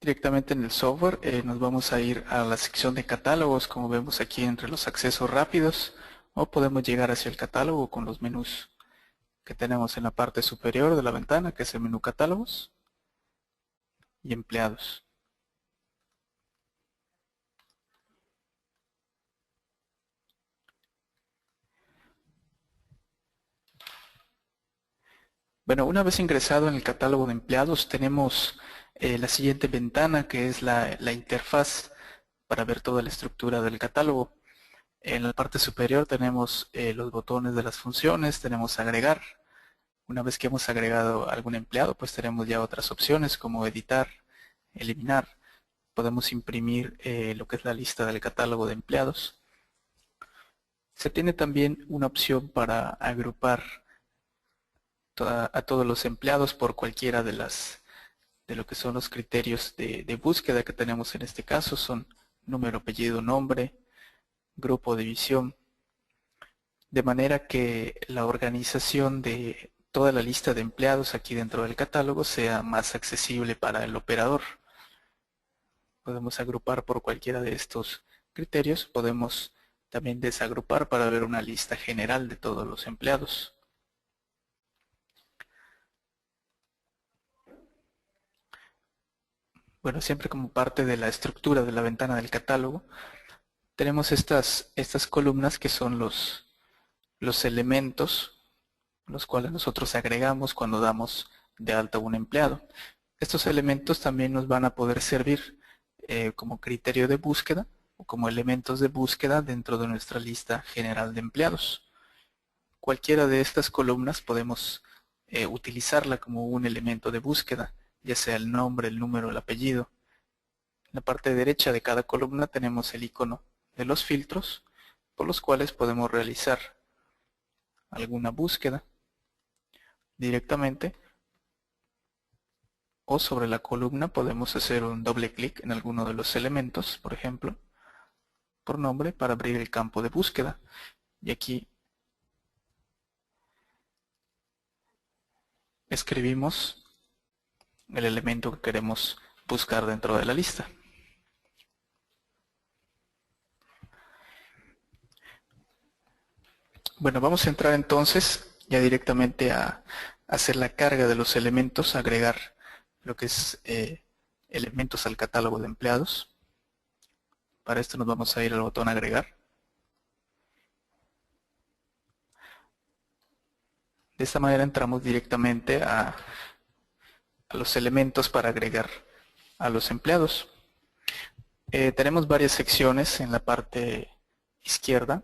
Directamente en el software nos vamos a ir a la sección de catálogos, como vemos aquí entre los accesos rápidos, o podemos llegar hacia el catálogo con los menús que tenemos en la parte superior de la ventana, que es el menú catálogos y empleados. Bueno, una vez ingresado en el catálogo de empleados, tenemos la siguiente ventana, que es la interfaz para ver toda la estructura del catálogo. En la parte superior tenemos los botones de las funciones, tenemos agregar. Una vez que hemos agregado algún empleado, pues tenemos ya otras opciones como editar, eliminar. Podemos imprimir lo que es la lista del catálogo de empleados. Se tiene también una opción para agrupar a todos los empleados por cualquiera de lo que son los criterios de búsqueda que tenemos en este caso. Son número, apellido, nombre, grupo, división. De manera que la organización de toda la lista de empleados aquí dentro del catálogo sea más accesible para el operador. Podemos agrupar por cualquiera de estos criterios. Podemos también desagrupar para ver una lista general de todos los empleados. Bueno, siempre como parte de la estructura de la ventana del catálogo, tenemos estas columnas que son los elementos, los cuales nosotros agregamos cuando damos de alta a un empleado. Estos elementos también nos van a poder servir como criterio de búsqueda o como elementos de búsqueda dentro de nuestra lista general de empleados. Cualquiera de estas columnas podemos utilizarla como un elemento de búsqueda, ya sea el nombre, el número, el apellido. En la parte derecha de cada columna tenemos el icono de los filtros, por los cuales podemos realizar alguna búsqueda directamente, o sobre la columna podemos hacer un doble clic en alguno de los elementos, por ejemplo, por nombre, para abrir el campo de búsqueda. Y aquí escribimos el elemento que queremos buscar dentro de la lista. Bueno, vamos a entrar entonces ya directamente a hacer la carga de los elementos, agregar lo que es elementos al catálogo de empleados. Para esto nos vamos a ir al botón agregar. De esta manera entramos directamente a los elementos para agregar a los empleados. Tenemos varias secciones en la parte izquierda,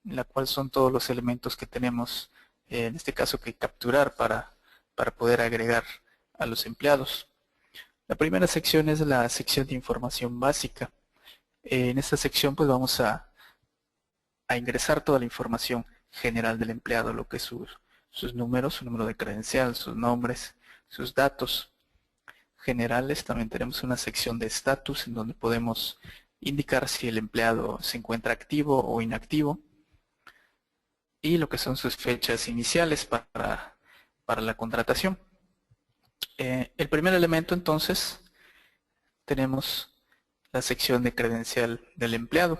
en la cual son todos los elementos que tenemos, en este caso, que capturar para poder agregar a los empleados. La primera sección es la sección de información básica. En esta sección pues vamos a ingresar toda la información general del empleado, lo que es sus números, su número de credencial, sus nombres, sus datos generales. También tenemos una sección de estatus en donde podemos indicar si el empleado se encuentra activo o inactivo, y lo que son sus fechas iniciales para la contratación. El primer elemento entonces tenemos la sección de credencial del empleado.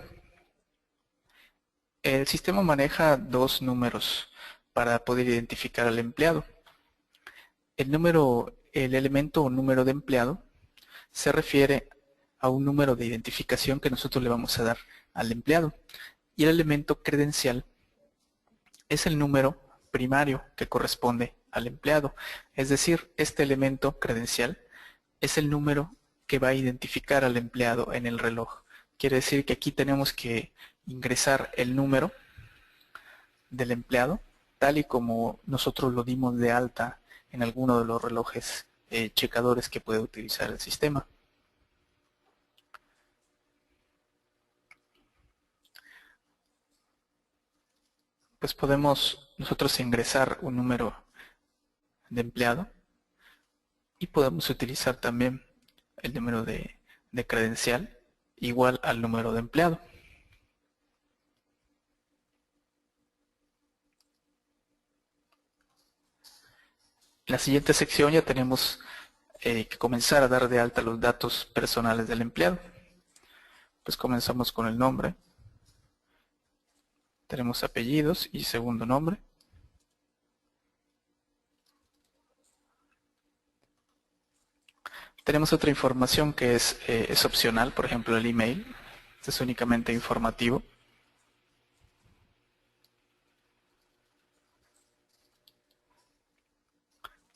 El sistema maneja dos números para poder identificar al empleado. El elemento o número de empleado se refiere a un número de identificación que nosotros le vamos a dar al empleado. Y el elemento credencial es el número primario que corresponde al empleado. Es decir, este elemento credencial es el número que va a identificar al empleado en el reloj. Quiere decir que aquí tenemos que ingresar el número del empleado, tal y como nosotros lo dimos de alta en alguno de los relojes checadores que puede utilizar el sistema. Pues podemos nosotros ingresar un número de empleado y podemos utilizar también el número de credencial igual al número de empleado. En la siguiente sección ya tenemos que comenzar a dar de alta los datos personales del empleado. Pues comenzamos con el nombre. Tenemos apellidos y segundo nombre. Tenemos otra información que es opcional, por ejemplo el email. Este es únicamente informativo.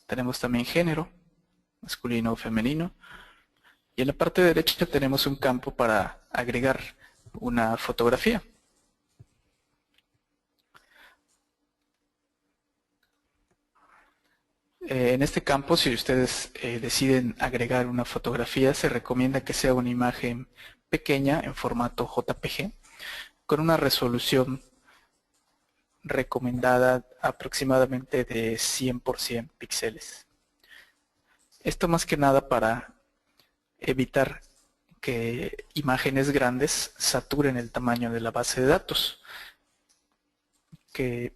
Tenemos también género, masculino o femenino. Y en la parte derecha tenemos un campo para agregar una fotografía. En este campo, si ustedes deciden agregar una fotografía, se recomienda que sea una imagen pequeña en formato JPG con una resolución recomendada aproximadamente de 100 por 100 píxeles. Esto más que nada para evitar que imágenes grandes saturen el tamaño de la base de datos, que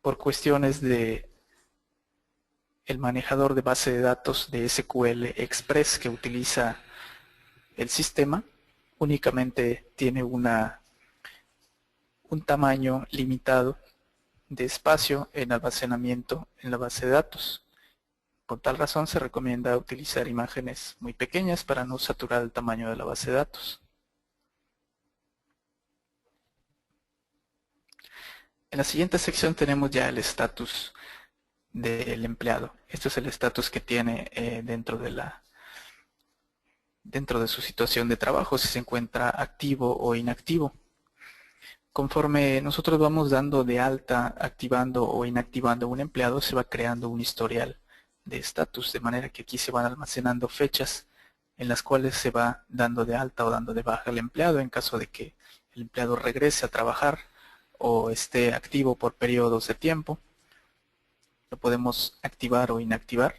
por cuestiones de el manejador de base de datos de SQL Express que utiliza el sistema únicamente tiene un tamaño limitado de espacio en almacenamiento en la base de datos. Por tal razón se recomienda utilizar imágenes muy pequeñas para no saturar el tamaño de la base de datos. En la siguiente sección tenemos ya el estatus del empleado. Este es el estatus que tiene dentro de su situación de trabajo, si se encuentra activo o inactivo. Conforme nosotros vamos dando de alta, activando o inactivando un empleado, se va creando un historial de estatus, de manera que aquí se van almacenando fechas en las cuales se va dando de alta o dando de baja al empleado en caso de que el empleado regrese a trabajar o esté activo por periodos de tiempo. Lo podemos activar o inactivar,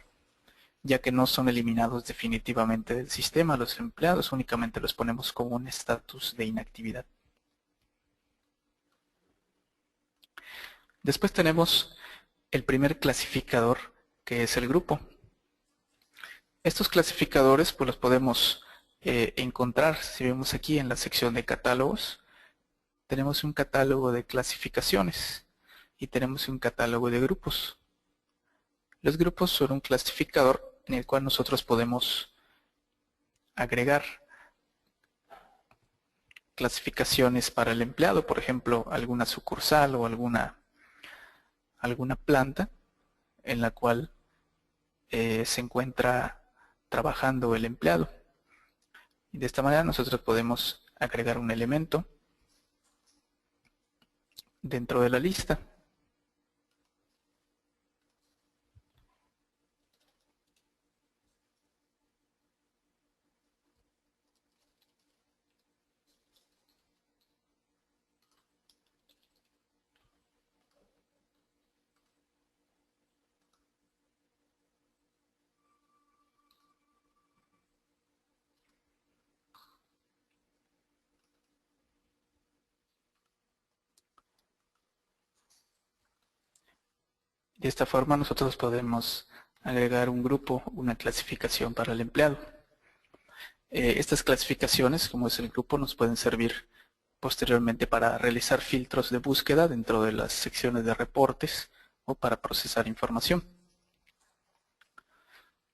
ya que no son eliminados definitivamente del sistema los empleados, únicamente los ponemos como un estatus de inactividad. Después tenemos el primer clasificador, que es el grupo. Estos clasificadores pues los podemos encontrar, si vemos aquí en la sección de catálogos, tenemos un catálogo de clasificaciones y tenemos un catálogo de grupos. Los grupos son un clasificador en el cual nosotros podemos agregar clasificaciones para el empleado, por ejemplo, alguna sucursal o alguna planta en la cual se encuentra trabajando el empleado. Y de esta manera nosotros podemos agregar un elemento dentro de la lista. De esta forma nosotros podemos agregar un grupo, una clasificación para el empleado. Estas clasificaciones, como es el grupo, nos pueden servir posteriormente para realizar filtros de búsqueda dentro de las secciones de reportes o para procesar información.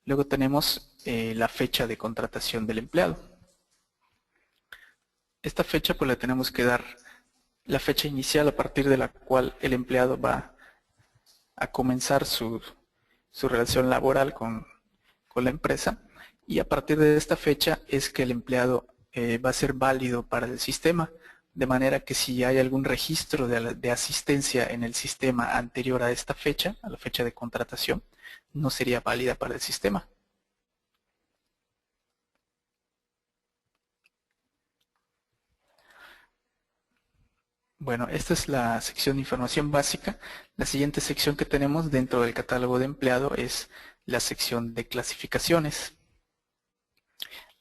Luego tenemos la fecha de contratación del empleado. Esta fecha pues le tenemos que dar la fecha inicial a partir de la cual el empleado va a comenzar su relación laboral con la empresa, y a partir de esta fecha es que el empleado va a ser válido para el sistema, de manera que si hay algún registro de asistencia en el sistema anterior a esta fecha, a la fecha de contratación, no sería válida para el sistema. Bueno, esta es la sección de información básica. La siguiente sección que tenemos dentro del catálogo de empleado es la sección de clasificaciones.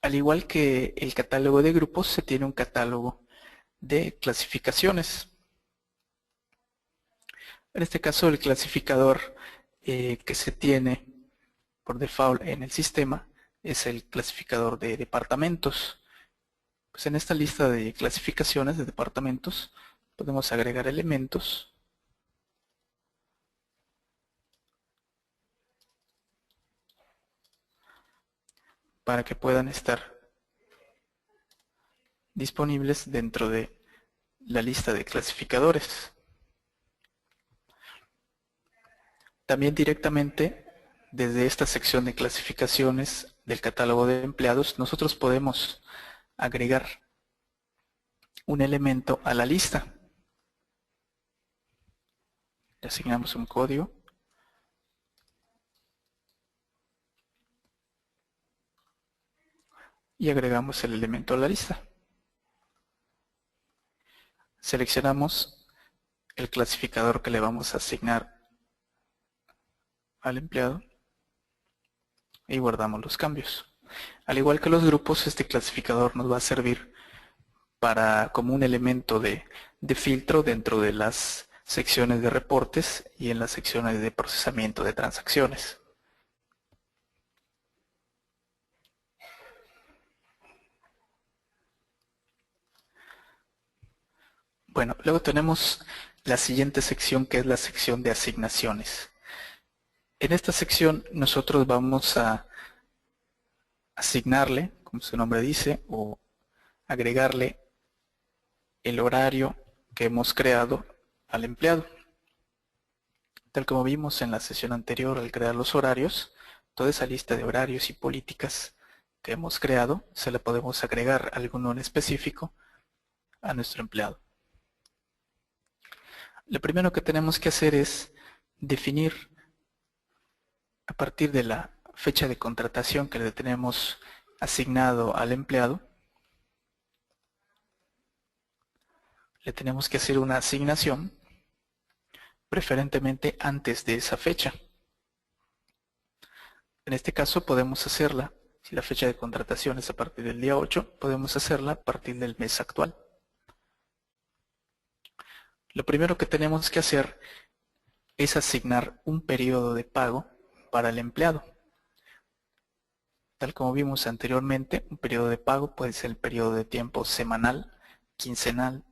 Al igual que el catálogo de grupos, se tiene un catálogo de clasificaciones. En este caso, el clasificador que se tiene por default en el sistema es el clasificador de departamentos. Pues en esta lista de clasificaciones de departamentos podemos agregar elementos para que puedan estar disponibles dentro de la lista de clasificadores. También directamente desde esta sección de clasificaciones del catálogo de empleados nosotros podemos agregar un elemento a la lista. Le asignamos un código y agregamos el elemento a la lista. Seleccionamos el clasificador que le vamos a asignar al empleado y guardamos los cambios. Al igual que los grupos, este clasificador nos va a servir como un elemento de filtro dentro de las secciones de reportes y en las secciones de procesamiento de transacciones. Bueno, luego tenemos la siguiente sección, que es la sección de asignaciones. En esta sección nosotros vamos a asignarle, como su nombre dice, o agregarle el horario que hemos creado al empleado. Tal como vimos en la sesión anterior, al crear los horarios, toda esa lista de horarios y políticas que hemos creado, se le podemos agregar alguno en específico a nuestro empleado. Lo primero que tenemos que hacer es definir a partir de la fecha de contratación que le tenemos asignado al empleado, le tenemos que hacer una asignación, preferentemente antes de esa fecha. En este caso podemos hacerla, si la fecha de contratación es a partir del día 8, podemos hacerla a partir del mes actual. Lo primero que tenemos que hacer es asignar un periodo de pago para el empleado. Tal como vimos anteriormente, un periodo de pago puede ser el periodo de tiempo semanal, quincenal,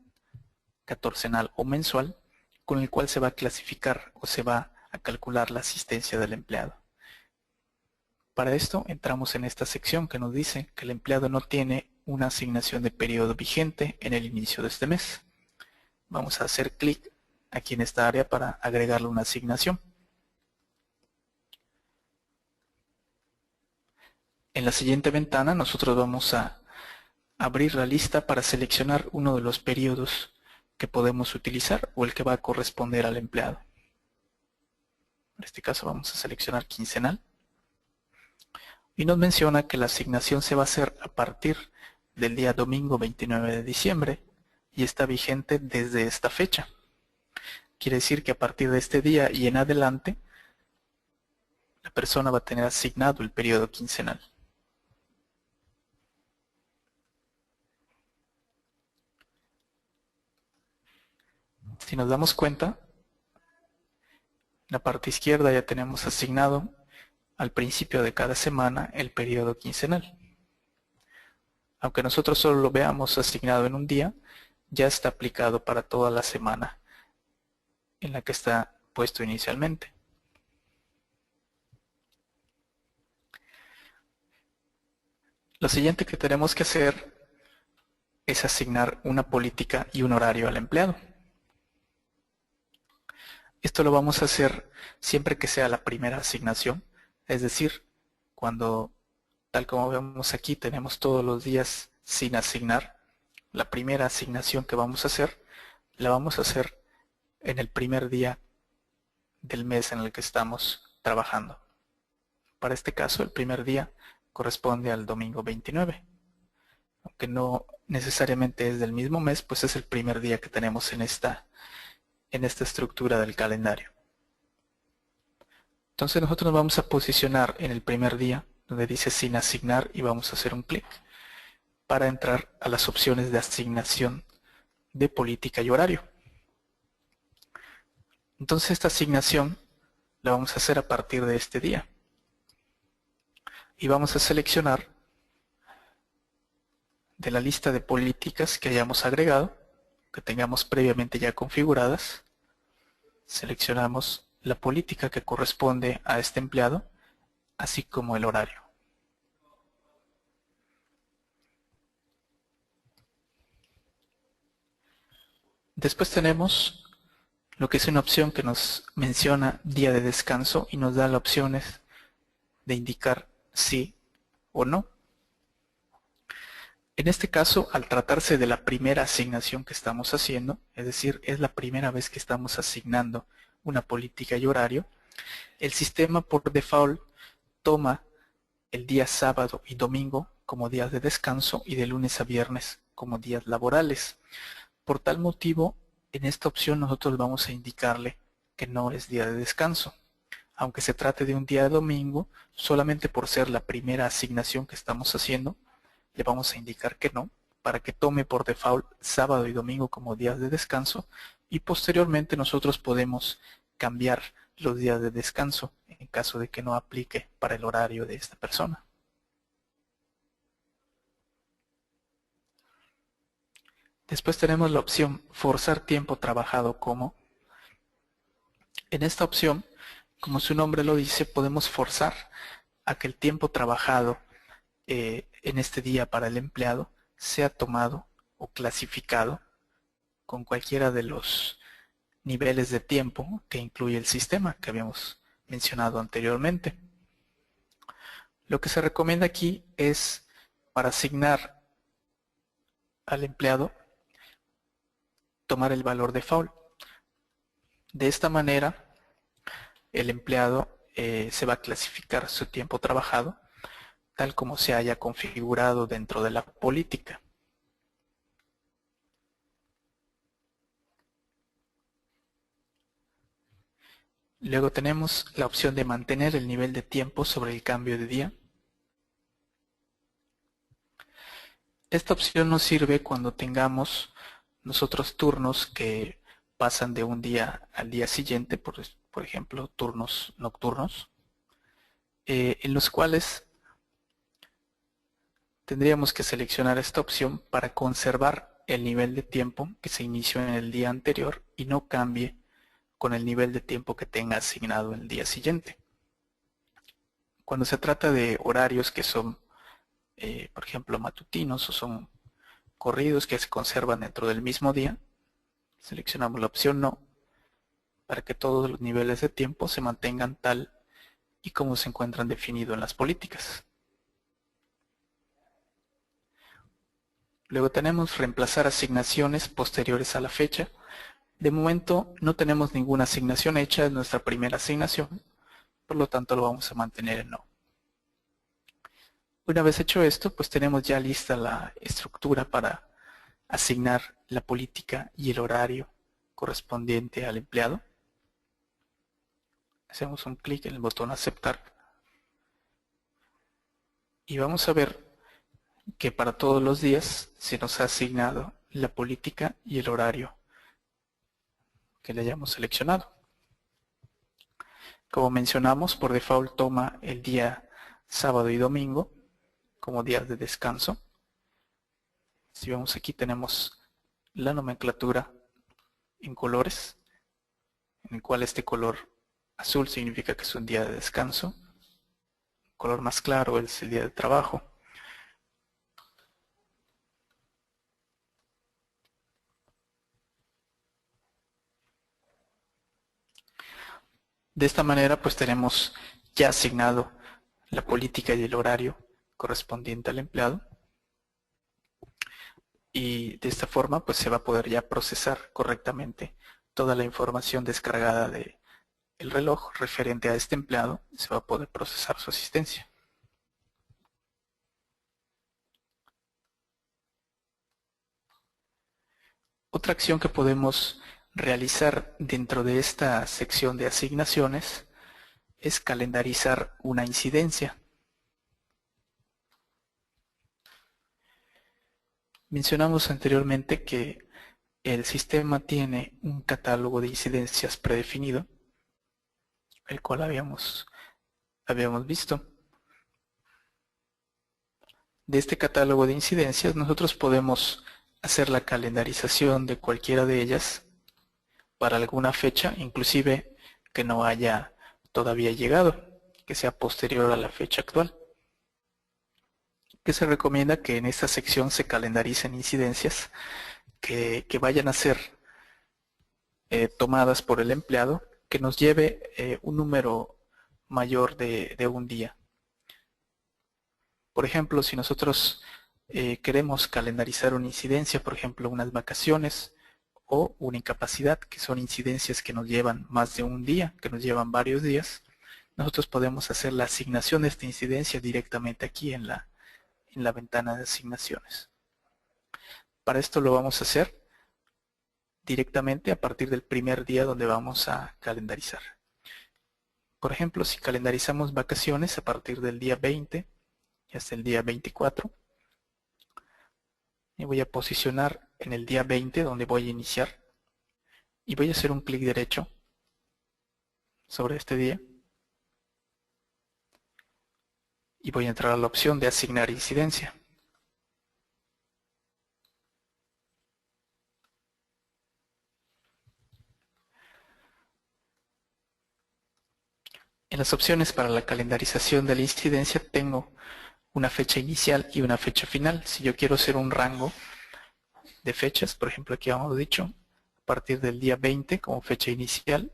catorcenal o mensual, con el cual se va a clasificar o se va a calcular la asistencia del empleado. Para esto entramos en esta sección que nos dice que el empleado no tiene una asignación de periodo vigente en el inicio de este mes. Vamos a hacer clic aquí en esta área para agregarle una asignación. En la siguiente ventana nosotros vamos a abrir la lista para seleccionar uno de los periodos que podemos utilizar o el que va a corresponder al empleado. En este caso vamos a seleccionar quincenal y nos menciona que la asignación se va a hacer a partir del día domingo 29 de diciembre y está vigente desde esta fecha. Quiere decir que a partir de este día y en adelante la persona va a tener asignado el periodo quincenal. Si nos damos cuenta, en la parte izquierda ya tenemos asignado al principio de cada semana el periodo quincenal. Aunque nosotros solo lo veamos asignado en un día, ya está aplicado para toda la semana en la que está puesto inicialmente. Lo siguiente que tenemos que hacer es asignar una política y un horario al empleado. Esto lo vamos a hacer siempre que sea la primera asignación, es decir, cuando, tal como vemos aquí, tenemos todos los días sin asignar. La primera asignación que vamos a hacer, la vamos a hacer en el primer día del mes en el que estamos trabajando. Para este caso, el primer día corresponde al domingo 29. Aunque no necesariamente es del mismo mes, pues es el primer día que tenemos en esta estructura del calendario. Entonces nosotros nos vamos a posicionar en el primer día, donde dice sin asignar, y vamos a hacer un clic para entrar a las opciones de asignación de política y horario. Entonces esta asignación la vamos a hacer a partir de este día. y vamos a seleccionar de la lista de políticas que hayamos agregado, que tengamos previamente ya configuradas. Seleccionamos la política que corresponde a este empleado, así como el horario. Después tenemos lo que es una opción que nos menciona día de descanso y nos da las opciones de indicar sí o no. En este caso, al tratarse de la primera asignación que estamos haciendo, es decir, es la primera vez que estamos asignando una política y horario, el sistema por default toma el día sábado y domingo como días de descanso y de lunes a viernes como días laborales. Por tal motivo, en esta opción nosotros vamos a indicarle que no es día de descanso. Aunque se trate de un día de domingo, solamente por ser la primera asignación que estamos haciendo, le vamos a indicar que no, para que tome por default sábado y domingo como días de descanso, y posteriormente nosotros podemos cambiar los días de descanso en caso de que no aplique para el horario de esta persona. Después tenemos la opción forzar tiempo trabajado como. En esta opción, como su nombre lo dice, podemos forzar a que el tiempo trabajado en este día para el empleado sea tomado o clasificado con cualquiera de los niveles de tiempo que incluye el sistema que habíamos mencionado anteriormente. Lo que se recomienda aquí es, para asignar al empleado, tomar el valor default. De esta manera, el empleado se va a clasificar su tiempo trabajado tal como se haya configurado dentro de la política. Luego tenemos la opción de mantener el nivel de tiempo sobre el cambio de día. Esta opción nos sirve cuando tengamos nosotros turnos que pasan de un día al día siguiente, por ejemplo, turnos nocturnos, en los cuales tendríamos que seleccionar esta opción para conservar el nivel de tiempo que se inició en el día anterior y no cambie con el nivel de tiempo que tenga asignado el día siguiente. Cuando se trata de horarios que son, por ejemplo, matutinos o son corridos que se conservan dentro del mismo día, seleccionamos la opción no, para que todos los niveles de tiempo se mantengan tal y como se encuentran definidos en las políticas. Luego tenemos reemplazar asignaciones posteriores a la fecha. De momento no tenemos ninguna asignación hecha, es nuestra primera asignación, por lo tanto lo vamos a mantener en no. Una vez hecho esto, pues tenemos ya lista la estructura para asignar la política y el horario correspondiente al empleado. Hacemos un clic en el botón aceptar y vamos a ver que para todos los días se nos ha asignado la política y el horario que le hayamos seleccionado. Como mencionamos, por default toma el día sábado y domingo como días de descanso. Si vemos aquí tenemos la nomenclatura en colores, en el cual este color azul significa que es un día de descanso, el color más claro es el día de trabajo. De esta manera pues tenemos ya asignado la política y el horario correspondiente al empleado, y de esta forma pues se va a poder ya procesar correctamente toda la información descargada del reloj referente a este empleado, se va a poder procesar su asistencia. Otra acción que podemos realizar dentro de esta sección de asignaciones es calendarizar una incidencia. Mencionamos anteriormente que el sistema tiene un catálogo de incidencias predefinido, el cual habíamos visto. de este catálogo de incidencias nosotros podemos hacer la calendarización de cualquiera de ellas para alguna fecha, inclusive que no haya todavía llegado, que sea posterior a la fecha actual. Que se recomienda que en esta sección se calendaricen incidencias que vayan a ser tomadas por el empleado, que nos lleve un número mayor de un día. Por ejemplo, si nosotros queremos calendarizar una incidencia, por ejemplo, unas vacaciones o una incapacidad, que son incidencias que nos llevan más de un día, que nos llevan varios días, nosotros podemos hacer la asignación de esta incidencia directamente aquí en la ventana de asignaciones. Para esto lo vamos a hacer directamente a partir del primer día donde vamos a calendarizar. Por ejemplo, si calendarizamos vacaciones a partir del día 20 y hasta el día 24, y voy a posicionar en el día 20 donde voy a iniciar y voy a hacer un clic derecho sobre este día y voy a entrar a la opción de asignar incidencia. En las opciones para la calendarización de la incidencia tengo una fecha inicial y una fecha final. Si yo quiero hacer un rango de fechas, por ejemplo aquí hemos dicho, a partir del día 20 como fecha inicial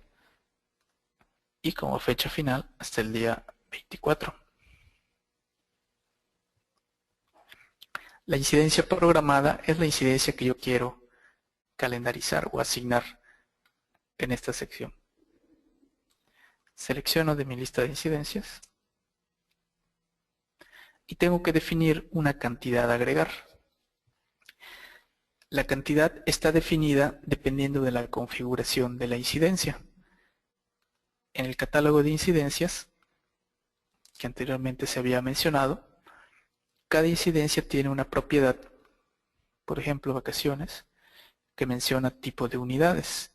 y como fecha final hasta el día 24. La incidencia programada es la incidencia que yo quiero calendarizar o asignar en esta sección. Selecciono de mi lista de incidencias y tengo que definir una cantidad a agregar. La cantidad está definida dependiendo de la configuración de la incidencia. En el catálogo de incidencias, que anteriormente se había mencionado, cada incidencia tiene una propiedad, por ejemplo vacaciones, que menciona tipo de unidades.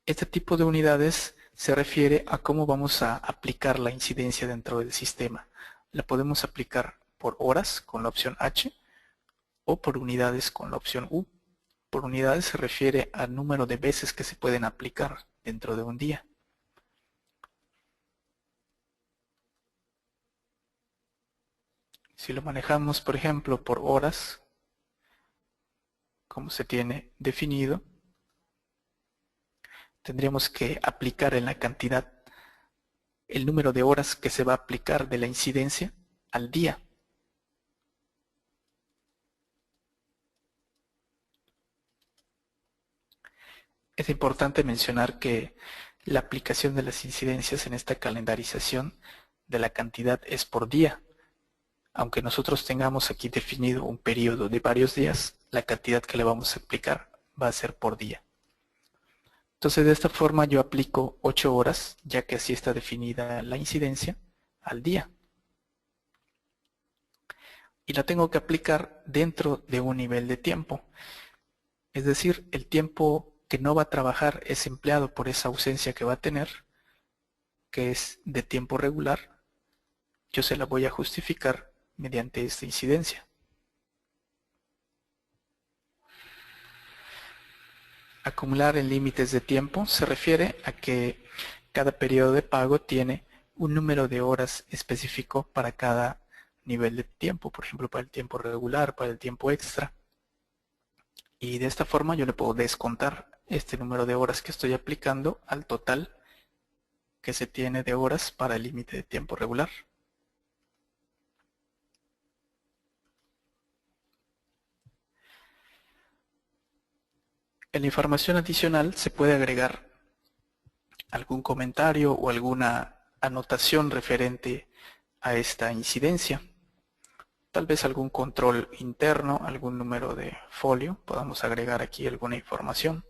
Este tipo de unidades se refiere a cómo vamos a aplicar la incidencia dentro del sistema. La podemos aplicar por horas con la opción H o por unidades con la opción U. Por unidades se refiere al número de veces que se pueden aplicar dentro de un día. Si lo manejamos, por ejemplo, por horas, como se tiene definido, tendríamos que aplicar en la cantidad el número de horas que se va a aplicar de la incidencia al día. Es importante mencionar que la aplicación de las incidencias en esta calendarización de la cantidad es por día. Aunque nosotros tengamos aquí definido un periodo de varios días, la cantidad que le vamos a aplicar va a ser por día. Entonces de esta forma yo aplico 8 horas, ya que así está definida la incidencia, al día. Y la tengo que aplicar dentro de un nivel de tiempo. Es decir, el tiempo que no va a trabajar ese empleado por esa ausencia que va a tener, que es de tiempo regular, yo se la voy a justificar mediante esta incidencia. Acumular en límites de tiempo se refiere a que cada periodo de pago tiene un número de horas específico para cada nivel de tiempo, por ejemplo para el tiempo regular, para el tiempo extra. Y de esta forma yo le puedo descontar este número de horas que estoy aplicando al total que se tiene de horas para el límite de tiempo regular. En la información adicional se puede agregar algún comentario o alguna anotación referente a esta incidencia. Tal vez algún control interno, algún número de folio, podamos agregar aquí alguna información.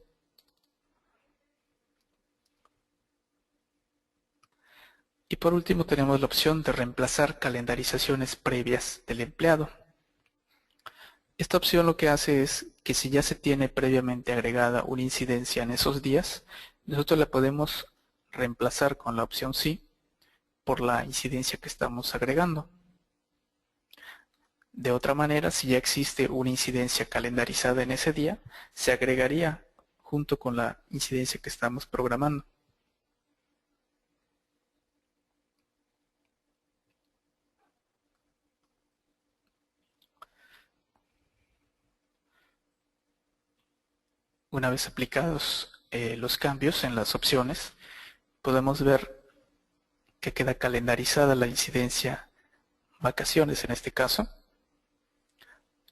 Y por último tenemos la opción de reemplazar calendarizaciones previas del empleado. Esta opción lo que hace es que si ya se tiene previamente agregada una incidencia en esos días, nosotros la podemos reemplazar con la opción sí por la incidencia que estamos agregando. De otra manera, si ya existe una incidencia calendarizada en ese día, se agregaría junto con la incidencia que estamos programando. Una vez aplicados los cambios en las opciones, podemos ver que queda calendarizada la incidencia vacaciones en este caso,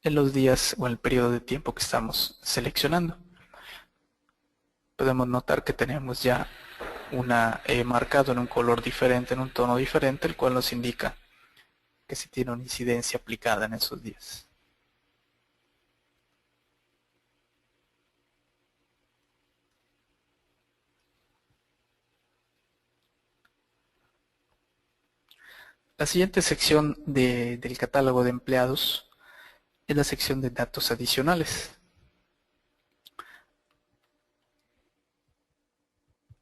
en los días o el periodo de tiempo que estamos seleccionando. Podemos notar que tenemos ya una marcado en un color diferente, en un tono diferente, el cual nos indica que se tiene una incidencia aplicada en esos días. La siguiente sección del catálogo de empleados es la sección de datos adicionales.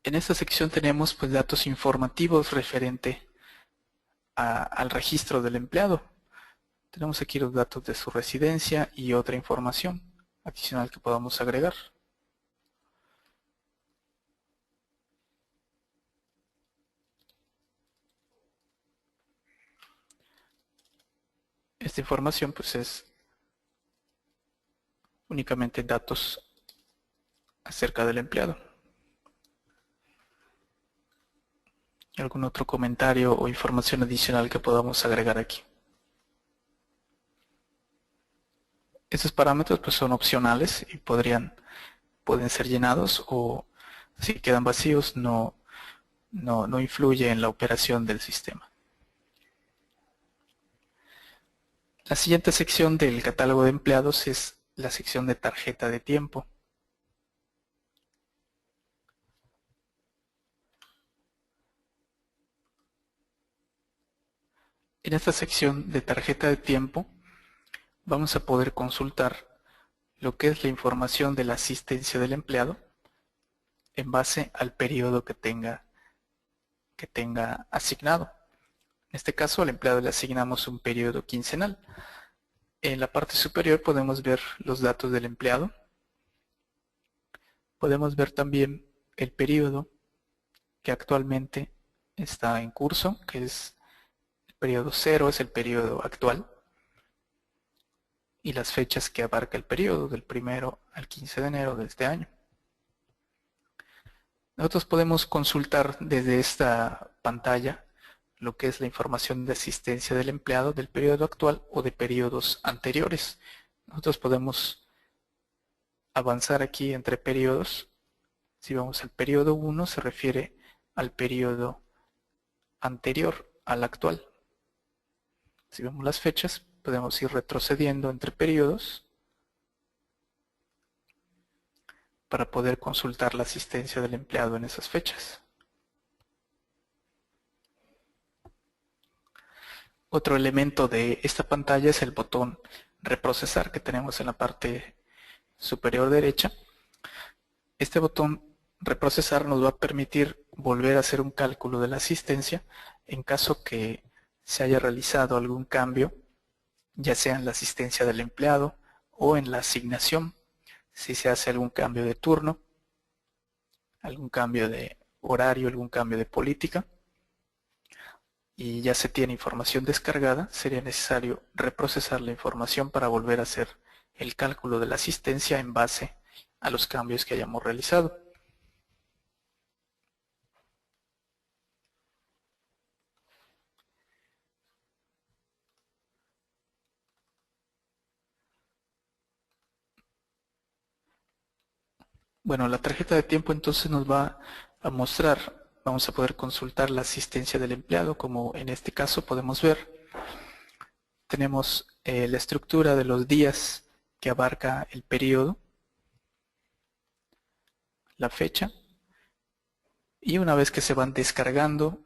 En esta sección tenemos pues datos informativos referente al registro del empleado. Tenemos aquí los datos de su residencia y otra información adicional que podamos agregar. Esta información pues es únicamente datos acerca del empleado. ¿Algún otro comentario o información adicional que podamos agregar aquí? Estos parámetros pues son opcionales y pueden ser llenados, o si quedan vacíos no influye en la operación del sistema. La siguiente sección del catálogo de empleados es la sección de tarjeta de tiempo. En esta sección de tarjeta de tiempo vamos a poder consultar lo que es la información de la asistencia del empleado en base al periodo que tenga asignado. En este caso al empleado le asignamos un periodo quincenal. En la parte superior podemos ver los datos del empleado. Podemos ver también el periodo que actualmente está en curso, que es el periodo 0, es el periodo actual, y las fechas que abarca el periodo del 1 al 15 de enero de este año. Nosotros podemos consultar desde esta pantalla lo que es la información de asistencia del empleado del periodo actual o de periodos anteriores. Nosotros podemos avanzar aquí entre periodos. Si vamos al periodo 1, se refiere al periodo anterior al actual. Si vemos las fechas, podemos ir retrocediendo entre periodos para poder consultar la asistencia del empleado en esas fechas. Otro elemento de esta pantalla es el botón reprocesar que tenemos en la parte superior derecha. Este botón reprocesar nos va a permitir volver a hacer un cálculo de la asistencia en caso que se haya realizado algún cambio, ya sea en la asistencia del empleado o en la asignación, si se hace algún cambio de turno, algún cambio de horario, algún cambio de política, y ya se tiene información descargada, sería necesario reprocesar la información para volver a hacer el cálculo de la asistencia en base a los cambios que hayamos realizado. Bueno, la tarjeta de tiempo entonces nos va a mostrar, vamos a poder consultar la asistencia del empleado, como en este caso podemos ver. Tenemos la estructura de los días que abarca el periodo, la fecha, y una vez que se van descargando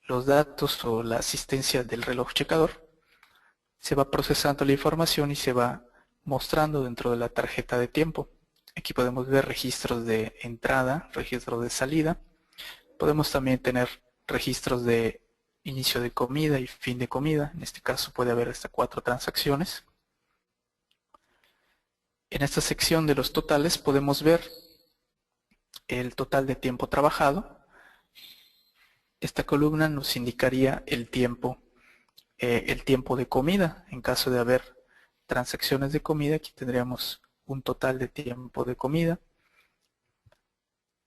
los datos o la asistencia del reloj checador, se va procesando la información y se va mostrando dentro de la tarjeta de tiempo. Aquí podemos ver registros de entrada, registros de salida. Podemos también tener registros de inicio de comida y fin de comida. En este caso puede haber hasta 4 transacciones. En esta sección de los totales podemos ver el total de tiempo trabajado. Esta columna nos indicaría el tiempo de comida. En caso de haber transacciones de comida, aquí tendríamos un total de tiempo de comida.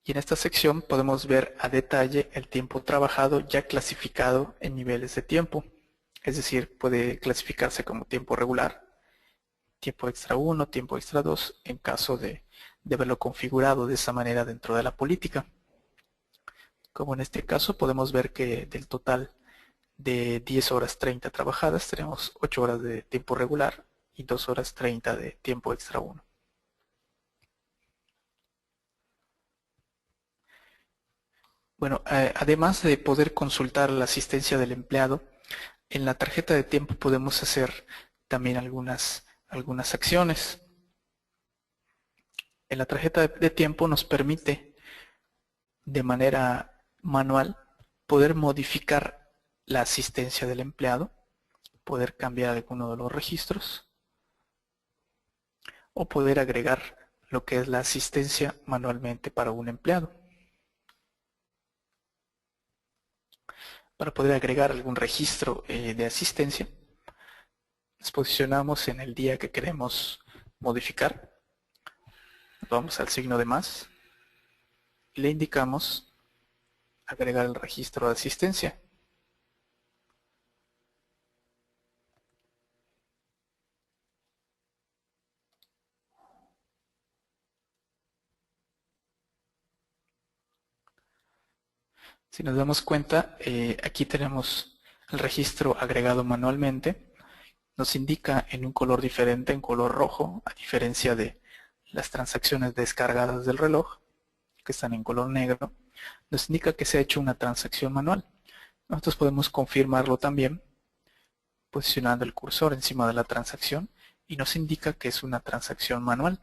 Y en esta sección podemos ver a detalle el tiempo trabajado ya clasificado en niveles de tiempo. Es decir, puede clasificarse como tiempo regular, tiempo extra 1, tiempo extra 2, en caso de verlo configurado de esa manera dentro de la política. Como en este caso podemos ver que del total de 10 horas 30 trabajadas tenemos 8 horas de tiempo regular y 2 horas 30 de tiempo extra 1. Bueno, además de poder consultar la asistencia del empleado, en la tarjeta de tiempo podemos hacer también algunas acciones. En la tarjeta de tiempo nos permite de manera manual poder modificar la asistencia del empleado, poder cambiar alguno de los registros o poder agregar lo que es la asistencia manualmente para un empleado. Para poder agregar algún registro de asistencia, nos posicionamos en el día que queremos modificar. Vamos al signo de más y le indicamos agregar el registro de asistencia. Si nos damos cuenta, aquí tenemos el registro agregado manualmente. Nos indica en un color diferente, en color rojo, a diferencia de las transacciones descargadas del reloj, que están en color negro. Nos indica que se ha hecho una transacción manual. Nosotros podemos confirmarlo también posicionando el cursor encima de la transacción y nos indica que es una transacción manual.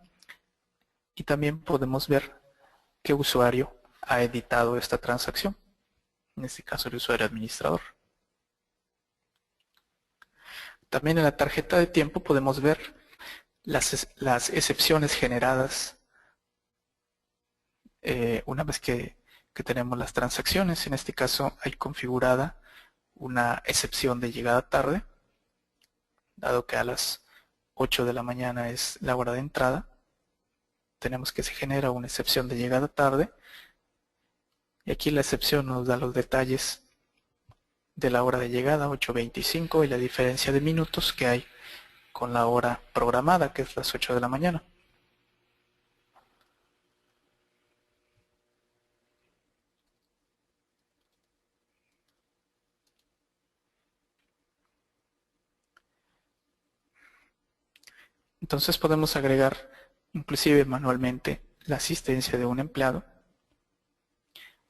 Y también podemos ver qué usuario ha editado esta transacción. En este caso el usuario administrador. También en la tarjeta de tiempo podemos ver las excepciones generadas una vez que tenemos las transacciones. En este caso hay configurada una excepción de llegada tarde, dado que a las 8 de la mañana es la hora de entrada. Tenemos que se genera una excepción de llegada tarde y aquí la excepción nos da los detalles de la hora de llegada, 8:25, y la diferencia de minutos que hay con la hora programada, que es las 8 de la mañana. Entonces podemos agregar inclusive manualmente la asistencia de un empleado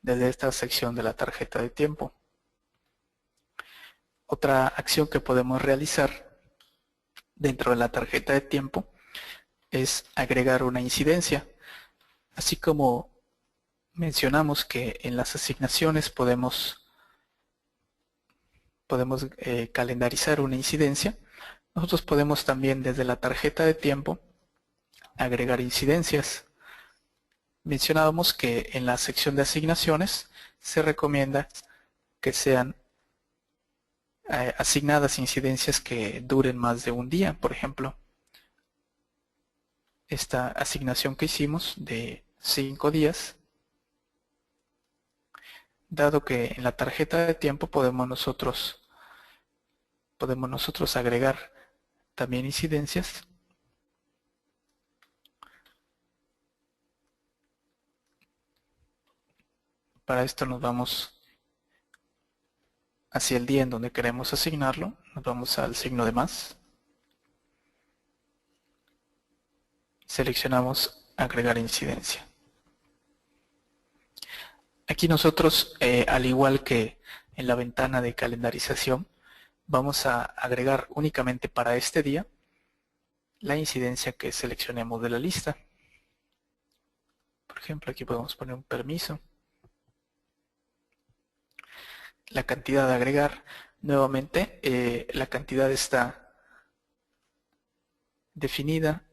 desde esta sección de la tarjeta de tiempo. Otra acción que podemos realizar dentro de la tarjeta de tiempo es agregar una incidencia. Así como mencionamos que en las asignaciones podemos calendarizar una incidencia, nosotros podemos también desde la tarjeta de tiempo agregar incidencias. Mencionábamos que en la sección de asignaciones se recomienda que sean asignadas incidencias que duren más de un día. Por ejemplo, esta asignación que hicimos de 5 días, dado que en la tarjeta de tiempo podemos nosotros agregar también incidencias. Para esto nos vamos hacia el día en donde queremos asignarlo, nos vamos al signo de más, seleccionamos agregar incidencia. Aquí nosotros, al igual que en la ventana de calendarización, vamos a agregar únicamente para este día la incidencia que seleccionemos de la lista. Por ejemplo, aquí podemos poner un permiso. la cantidad a agregar. Nuevamente, la cantidad está definida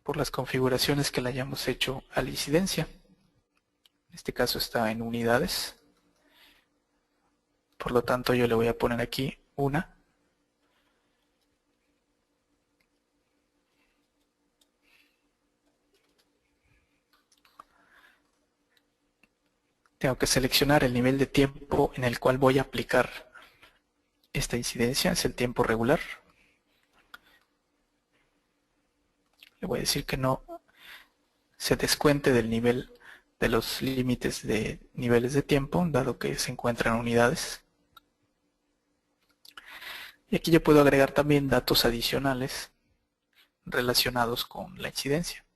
por las configuraciones que le hayamos hecho a la incidencia. En este caso está en unidades. Por lo tanto, yo le voy a poner aquí una. Tengo que seleccionar el nivel de tiempo en el cual voy a aplicar esta incidencia, es el tiempo regular. Le voy a decir que no se descuente del nivel de los límites de niveles de tiempo, dado que se encuentran en unidades. Y aquí yo puedo agregar también datos adicionales relacionados con la incidencia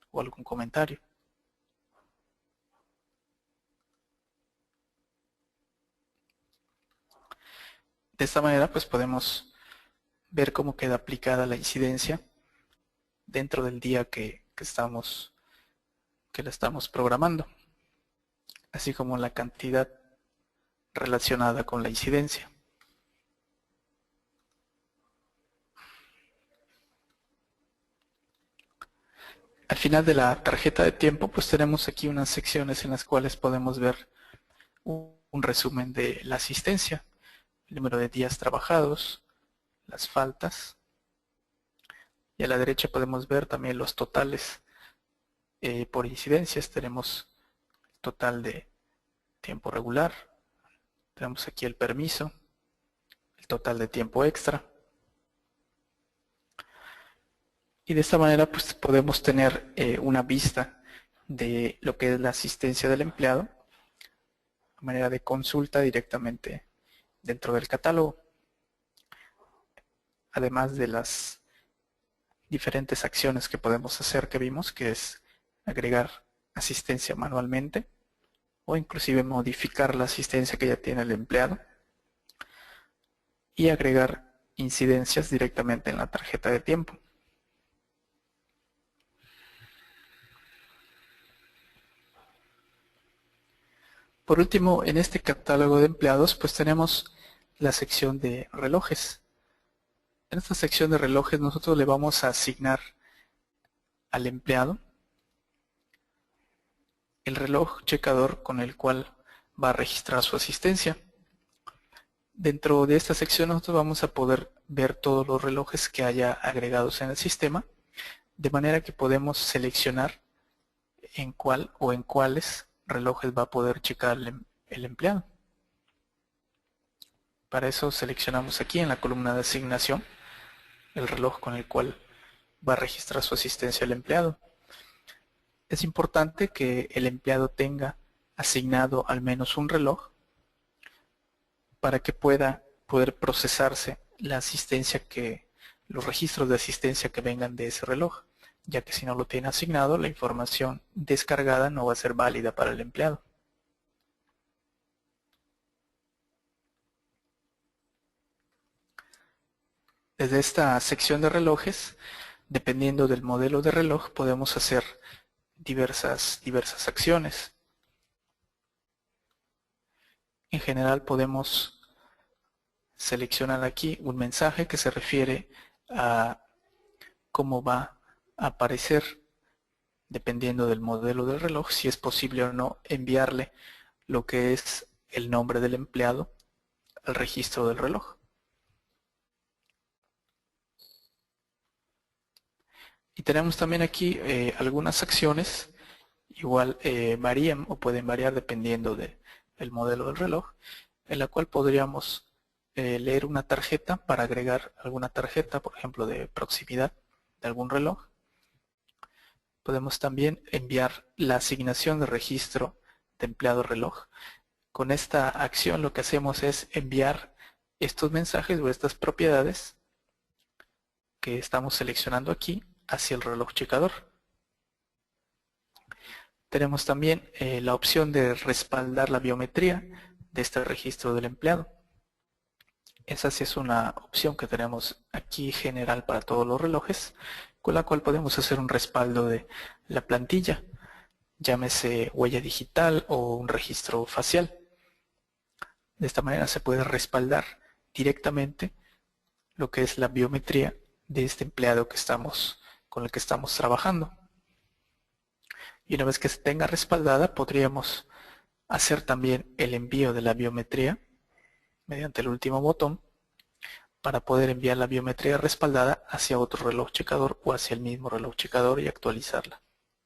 o algún comentario. De esta manera pues podemos ver cómo queda aplicada la incidencia dentro del día que la estamos programando, así como la cantidad relacionada con la incidencia. Al final de la tarjeta de tiempo pues tenemos aquí unas secciones en las cuales podemos ver un resumen de la asistencia, el número de días trabajados, las faltas, y a la derecha podemos ver también los totales por incidencias. Tenemos el total de tiempo regular, tenemos aquí el permiso, el total de tiempo extra, y de esta manera pues podemos tener una vista de lo que es la asistencia del empleado a manera de consulta directamente dentro del catálogo, además de las diferentes acciones que podemos hacer que vimos, que es agregar asistencia manualmente o inclusive modificar la asistencia que ya tiene el empleado y agregar incidencias directamente en la tarjeta de tiempo. Por último, en este catálogo de empleados pues tenemos la sección de relojes. En esta sección de relojes nosotros le vamos a asignar al empleado el reloj checador con el cual va a registrar su asistencia. Dentro de esta sección nosotros vamos a poder ver todos los relojes que haya agregados en el sistema, de manera que podemos seleccionar en cuál o en cuáles relojes va a poder checar el empleado. Para eso seleccionamos aquí en la columna de asignación el reloj con el cual va a registrar su asistencia al empleado. Es importante que el empleado tenga asignado al menos un reloj para que pueda poder procesarse la asistencia los registros de asistencia que vengan de ese reloj, ya que si no lo tiene asignado, la información descargada no va a ser válida para el empleado. Desde esta sección de relojes, dependiendo del modelo de reloj, podemos hacer diversas acciones. En general podemos seleccionar aquí un mensaje que se refiere a cómo va a aparecer, dependiendo del modelo del reloj, si es posible o no enviarle lo que es el nombre del empleado al registro del reloj. Y tenemos también aquí algunas acciones, igual varían o pueden variar dependiendo del modelo del reloj, en la cual podríamos leer una tarjeta para agregar alguna tarjeta, por ejemplo, de proximidad de algún reloj. Podemos también enviar la asignación de registro de empleado reloj. Con esta acción lo que hacemos es enviar estos mensajes o estas propiedades que estamos seleccionando aquí hacia el reloj checador. Tenemos también la opción de respaldar la biometría de este registro del empleado. Esa sí es una opción que tenemos aquí general para todos los relojes, con la cual podemos hacer un respaldo de la plantilla. llámese huella digital o un registro facial. De esta manera se puede respaldar directamente lo que es la biometría de este empleado con el que estamos trabajando. Y una vez que se tenga respaldada, podríamos hacer también el envío de la biometría mediante el último botón para poder enviar la biometría respaldada hacia otro reloj checador o hacia el mismo reloj checador y actualizarla.